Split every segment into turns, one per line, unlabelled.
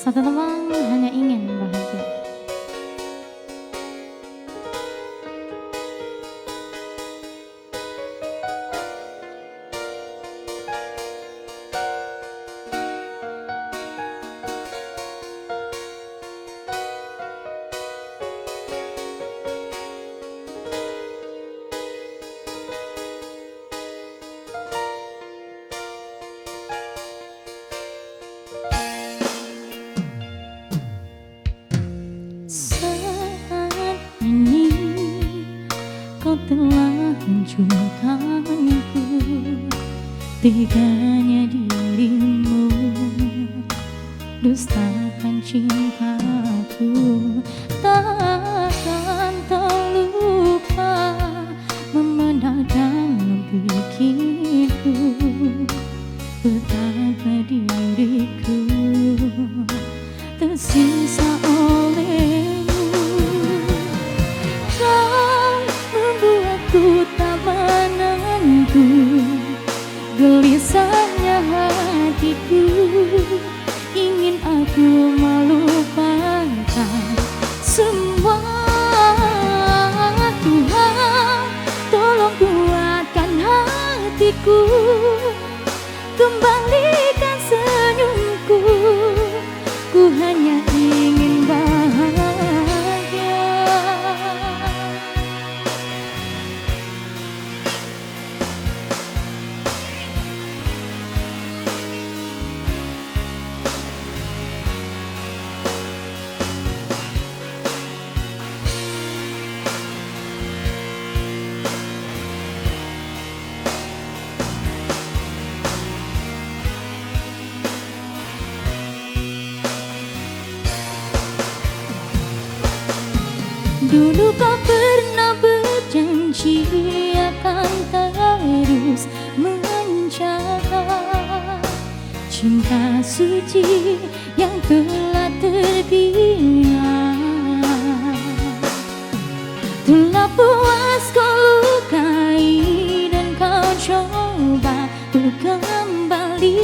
Satu teman hanya ingin bahagia. Saat ini kau telah hancurkanku, teganya dirimu dustakan cintaku. Takkan terlupa membenak dan membikinku betapa diriku tersisa olehmu. Kau membuatku tak menentu, gelisahnya hatiku, ingin aku melupakan semua. Tuhan, tolong kuatkan hatiku, kembalikan senyumku. Ku hanya ingin bahagia. Dulu kau pernah berjanji akan terus menjaga cinta suci yang telah terbina. Telah puas kau lukai dan kau coba untuk kembali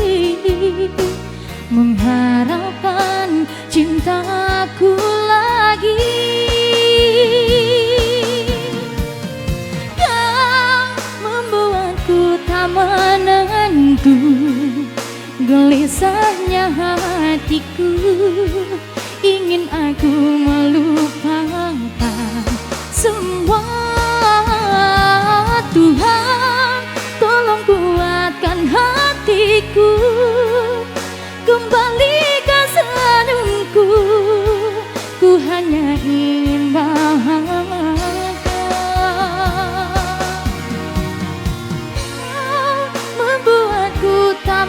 mengharapkan cintaku lagi. Menentu, gelisahnya hatiku, ingin aku melupakan semua. Tuhan, tolong kuatkan hatiku, kembalikan senyumku. Ku hanya ingin bahagia. Membuatku tak